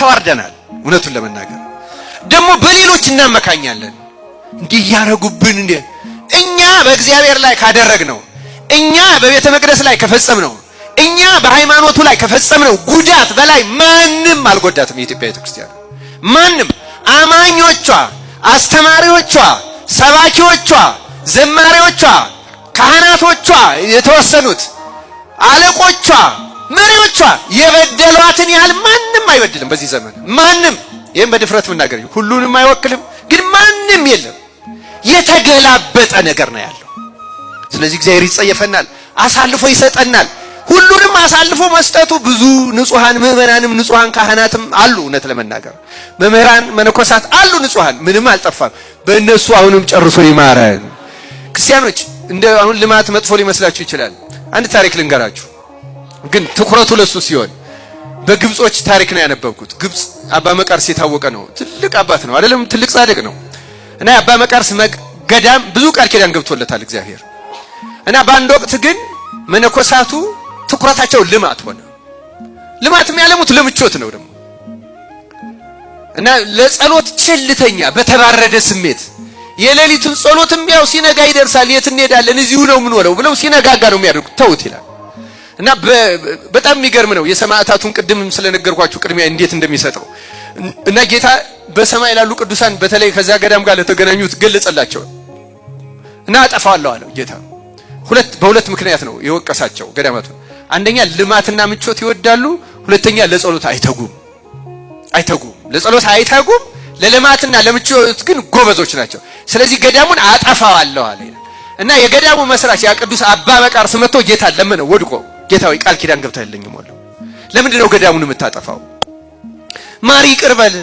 ተዋርደናል። እውነቱን ለመናገር ደግሞ በሌሎች እናመካኛለን። እንዲህ ያረጉብን እንዴ እኛ በእግዚአብሔር ላይ ካደረግነው እኛ በቤተ መቅደስ ላይ ከፈጸምነው እኛ በሃይማኖቱ ላይ ከፈጸምነው ጉዳት በላይ ማንም አልጎዳትም የኢትዮጵያ ቤተክርስቲያን። ማንም አማኞቿ፣ አስተማሪዎቿ፣ ሰባኪዎቿ፣ ዘማሪዎቿ፣ ካህናቶቿ፣ የተወሰኑት አለቆቿ፣ መሪዎቿ የበደሏትን ያህል ማንም አይበድልም በዚህ ዘመን ማንም። ይሄን በድፍረት መናገር ሁሉንም አይወክልም ግን ማንም የለም። የተገላበጠ ነገር ነው ያለው። ስለዚህ እግዚአብሔር ይጸየፈናል፣ አሳልፎ ይሰጠናል። ሁሉንም አሳልፎ መስጠቱ ብዙ ንጹሃን ምዕመናንም ንጹሃን ካህናትም አሉ። እውነት ለመናገር መምህራን መነኮሳት አሉ ንጹሃን፣ ምንም አልጠፋም። በእነሱ አሁንም ጨርሶ ይማረን። ክርስቲያኖች እንደ አሁን ልማት መጥፎ ሊመስላችሁ ይችላል። አንድ ታሪክ ልንገራችሁ ግን ትኩረቱ ለሱ ሲሆን በግብጾች ታሪክ ነው ያነበብኩት። ግብጽ አባ መቃርስ የታወቀ ነው። ትልቅ አባት ነው አይደለም? ትልቅ ጻድቅ ነው። እና አባ መቃርስ ገዳም ብዙ ቃል ኪዳን ገብቶለታል እግዚአብሔር። እና በአንድ ወቅት ግን መነኮሳቱ ትኩረታቸው ልማት ሆነ። ልማት የሚያለሙት ለምቾት ነው ደግሞ። እና ለጸሎት ቸልተኛ በተባረደ ስሜት የሌሊቱን ጸሎትም ያው ሲነጋ ይደርሳል፣ የት እንሄዳለን እዚሁ ነው የምንወለው ብለው ሲነጋጋ ነው የሚያደርጉት። ተውት ይላል። እና በጣም የሚገርም ነው። የሰማዕታቱን ቅድምም ስለነገርኳችሁ ቅድሚያ እንዴት እንደሚሰጠው እና ጌታ በሰማይ ላሉ ቅዱሳን በተለይ ከዛ ገዳም ጋር ለተገናኙት ገለጸላቸው እና አጠፋዋለሁ አለው ጌታ። በሁለት ምክንያት ነው የወቀሳቸው ገዳማቱን። አንደኛ ልማትና ምቾት ይወዳሉ፣ ሁለተኛ ለጸሎት አይተጉም። ለጸሎት አይተጉም፣ ለልማትና ለምቾት ግን ጎበዞች ናቸው። ስለዚህ ገዳሙን አጠፋዋለሁ አለ። እና የገዳሙ መስራች ያ ቅዱስ አባ መቃርስ መጥቶ ጌታ ለመነው ወድቆ፣ ጌታ ሆይ ቃል ኪዳን ገብተህልኝ ሞላ፣ ለምንድን ነው ገዳሙን የምታጠፋው? ማሪ ይቅርበል፣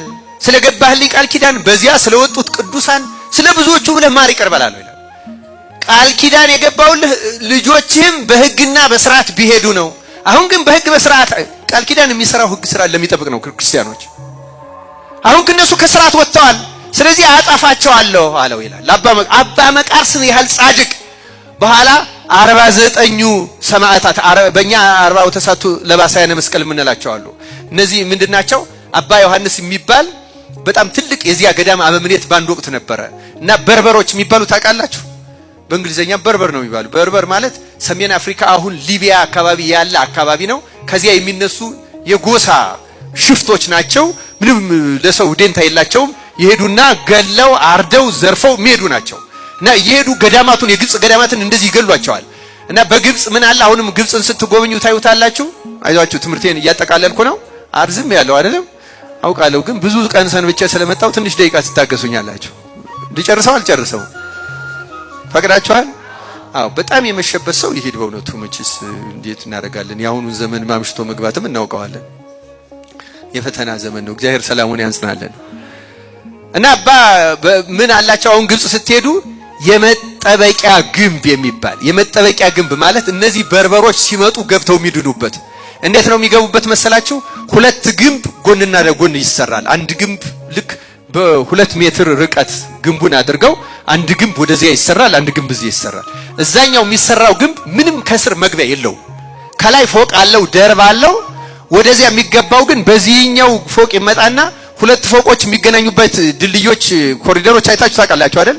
ስለገባህልኝ ቃል ኪዳን በዚያ ስለወጡት ቅዱሳን ስለ ብዙዎቹ ብለህ ማሪ ይቅርበል አለው ይላል። ቃል ኪዳን የገባውልህ ልጆችህም በሕግና በስርዓት ቢሄዱ ነው። አሁን ግን በሕግ በስርዓት ቃል ኪዳን የሚሰራው ሕግ ስራ ለሚጠብቅ ነው ክርስቲያኖች። አሁን ከነሱ ከስርዓት ወጥተዋል፣ ስለዚህ አጠፋቸዋለሁ አለው ይላል። አባ መቃርስን ያህል ጻድቅ በኋላ 49ኙ ሰማዕታት በእኛ 40ው ተሳቱ ለባሳያነ መስቀል የምንላቸው አሉ። እነዚህ ምንድናቸው? አባ ዮሐንስ የሚባል በጣም ትልቅ የዚያ ገዳም አበምኔት ባንድ ወቅት ነበረ። እና በርበሮች የሚባሉ ታውቃላችሁ? በእንግሊዘኛ በርበር ነው የሚባሉ። በርበር ማለት ሰሜን አፍሪካ አሁን ሊቢያ አካባቢ ያለ አካባቢ ነው። ከዚያ የሚነሱ የጎሳ ሽፍቶች ናቸው። ምንም ለሰው ደንታ የላቸውም። ይሄዱና ገለው አርደው ዘርፈው የሚሄዱ ናቸው። እና ይሄዱ ገዳማቱን የግብጽ ገዳማትን እንደዚህ ይገሏቸዋል። እና በግብጽ ምን አለ አሁንም ግብጽን ስትጎበኙ ታዩታላችሁ። አይዟችሁ ትምህርቴን እያጠቃለልኩ ነው። አርዝም ያለው አይደለም አውቃለሁ፣ ግን ብዙ ቀን ሰንብቼ ስለመጣው ትንሽ ደቂቃ ትታገሱኛላችሁ። ልጨርሰው አልጨርሰው ፈቅዳችኋል? አዎ በጣም የመሸበት ሰው ይሄድ። በእውነቱ መችስ እንዴት እናደርጋለን? የአሁኑን ዘመን ማምሽቶ መግባትም እናውቀዋለን። የፈተና ዘመን ነው። እግዚአብሔር ሰላሙን ያንጽናለን። እና ምን አላቸው አሁን ግብጽ ስትሄዱ የመጠበቂያ ግንብ የሚባል የመጠበቂያ ግንብ ማለት እነዚህ በርበሮች ሲመጡ ገብተው የሚድኑበት። እንዴት ነው የሚገቡበት መሰላችሁ? ሁለት ግንብ ጎንና ለጎን ይሰራል። አንድ ግንብ ልክ በ2 ሜትር ርቀት ግንቡን አድርገው አንድ ግንብ ወደዚያ ይሰራል፣ አንድ ግንብ እዚህ ይሰራል። እዛኛው የሚሰራው ግንብ ምንም ከስር መግቢያ የለው። ከላይ ፎቅ አለው፣ ደርብ አለው። ወደዚያ የሚገባው ግን በዚህኛው ፎቅ ይመጣና ሁለት ፎቆች የሚገናኙበት ድልድዮች፣ ኮሪደሮች አይታችሁ ታውቃላችሁ አይደል?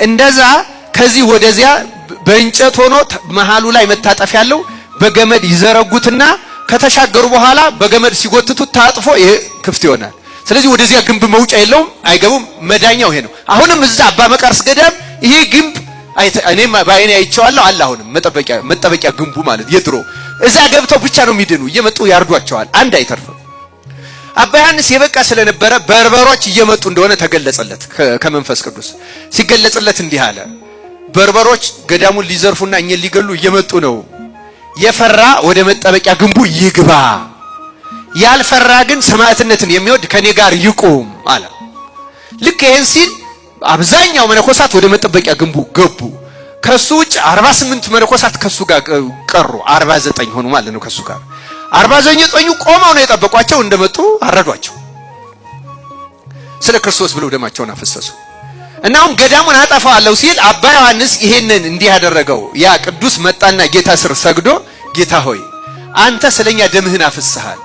እንደዛ ከዚህ ወደዚያ በእንጨት ሆኖ መሃሉ ላይ መታጠፍ ያለው በገመድ ይዘረጉትና ከተሻገሩ በኋላ በገመድ ሲጎትቱት ታጥፎ ይሄ ክፍት ይሆናል። ስለዚህ ወደዚያ ግንብ መውጫ የለውም፣ አይገቡም። መዳኛው ይሄ ነው። አሁንም እዛ አባ መቃርስ ገዳም ይሄ ግንብ እኔም ባይኔ አይቼዋለሁ አለ። አሁንም መጠበቂያ ግንቡ ማለት የድሮ እዛ ገብተው ብቻ ነው የሚድኑ፣ እየመጡ ያርዷቸዋል። አንድ አይተርፍም። አባ ዮሐንስ የበቃ ስለነበረ በርበሮች እየመጡ እንደሆነ ተገለጸለት ከመንፈስ ቅዱስ። ሲገለጽለት እንዲህ አለ፣ በርበሮች ገዳሙን ሊዘርፉና እኛን ሊገሉ እየመጡ ነው። የፈራ ወደ መጠበቂያ ግንቡ ይግባ፣ ያልፈራ ግን ሰማዕትነትን የሚወድ ከኔ ጋር ይቁም አለ። ልክ ይሄን ሲል አብዛኛው መነኮሳት ወደ መጠበቂያ ግንቡ ገቡ። ከሱ ውጭ 48 መነኮሳት ከሱ ጋር ቀሩ። 49 ሆኑ ማለት ነው ከሱ ጋር። 49ኙ ቆመው ነው የጠበቋቸው። እንደመጡ አረዷቸው። ስለ ክርስቶስ ብለው ደማቸውን አፈሰሱ። እና አሁን ገዳሙን አጠፋዋለሁ ሲል አባ ዮሐንስ ይሄንን እንዲህ ያደረገው ያ ቅዱስ መጣና ጌታ ስር ሰግዶ ጌታ ሆይ አንተ ስለኛ ደምህን አፍስሃል፣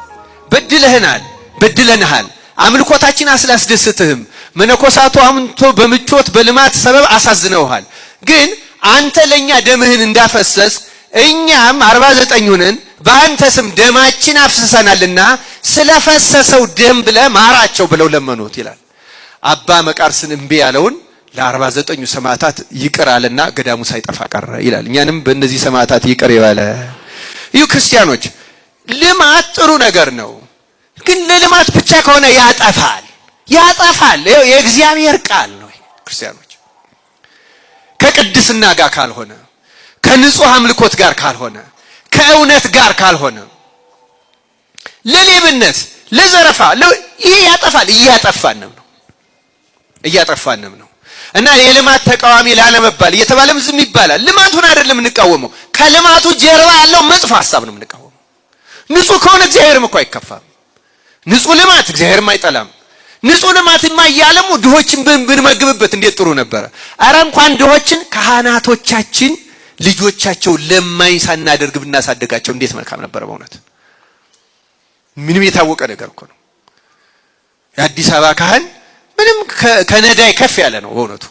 በድለናል፣ አምልኮታችን አስላስደስትህም። መነኮሳቱ አምንቶ በምቾት በልማት ሰበብ አሳዝነውሃል። ግን አንተ ለኛ ደምህን እንዳፈሰስ እኛም 49 ሆነን በአንተ ስም ደማችን አፍስሰናልና ስለፈሰሰው ደም ብለ ማራቸው ብለው ለመኑት ይላል። አባ መቃርስን እምቢ ያለውን ለ49 ሰማዕታት ይቅር አለና ገዳሙ ሳይጠፋ ቀረ ይላል። እኛንም በእነዚህ ሰማዕታት ይቅር ይበለ። ይሁ ክርስቲያኖች ልማት ጥሩ ነገር ነው፣ ግን ለልማት ብቻ ከሆነ ያጠፋል። የእግዚአብሔር ቃል ነው። ክርስቲያኖች ከቅድስና ጋር ካልሆነ፣ ከንጹህ አምልኮት ጋር ካልሆነ፣ ከእውነት ጋር ካልሆነ፣ ለሌብነት ለዘረፋ ይሄ ያጠፋል። እያጠፋንም ነው። እና የልማት ተቃዋሚ ላለመባል እየተባለም ዝም ይባላል። ልማቱን አይደለም እንቃወመው፣ ከልማቱ ጀርባ ያለው መጥፎ ሐሳብ ነው የምንቃወመው። ንጹህ ከሆነ እግዚአብሔርም እኮ አይከፋም። ንጹህ ልማት እግዚአብሔርም አይጠላም። ንጹህ ልማትማ እያለሙ ድሆችን ብንመግብበት እንዴት ጥሩ ነበረ። አረ እንኳን ድሆችን ካህናቶቻችን ልጆቻቸው ለማኝ ሳናደርግ ብናሳደጋቸው እንዴት መልካም ነበረ። በእውነት ምንም የታወቀ ነገር እኮ ነው። የአዲስ አበባ ካህን ምንም ከነዳይ ከፍ ያለ ነው በእውነቱ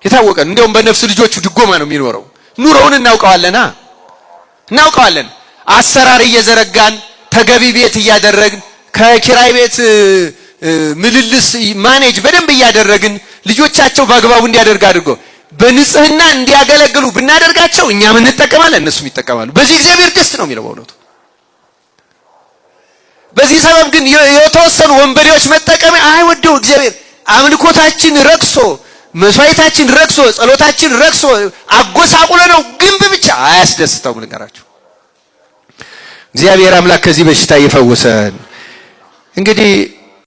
የታወቀ። እንደውም በነፍስ ልጆቹ ድጎማ ነው የሚኖረው። ኑሮውን እናውቀዋለን። አሰራር እየዘረጋን ተገቢ ቤት እያደረግን ከኪራይ ቤት ምልልስ ማኔጅ በደንብ እያደረግን ልጆቻቸው በአግባቡ እንዲያደርግ አድርጎ በንጽህና እንዲያገለግሉ ብናደርጋቸው እኛም እንጠቀማለን፣ እነሱም ይጠቀማሉ። በዚህ እግዚአብሔር ደስ ነው የሚለው በእውነቱ። በዚህ ሰበብ ግን የተወሰኑ ወንበዴዎች መጠቀም አይወደው እግዚአብሔር። አምልኮታችን ረክሶ፣ መስዋዕታችን ረክሶ፣ ጸሎታችን ረክሶ አጎሳቁለ ነው ግንብ ብቻ አያስደስተውም። ልንገራችሁ፣ እግዚአብሔር አምላክ ከዚህ በሽታ ይፈውሰን። እንግዲህ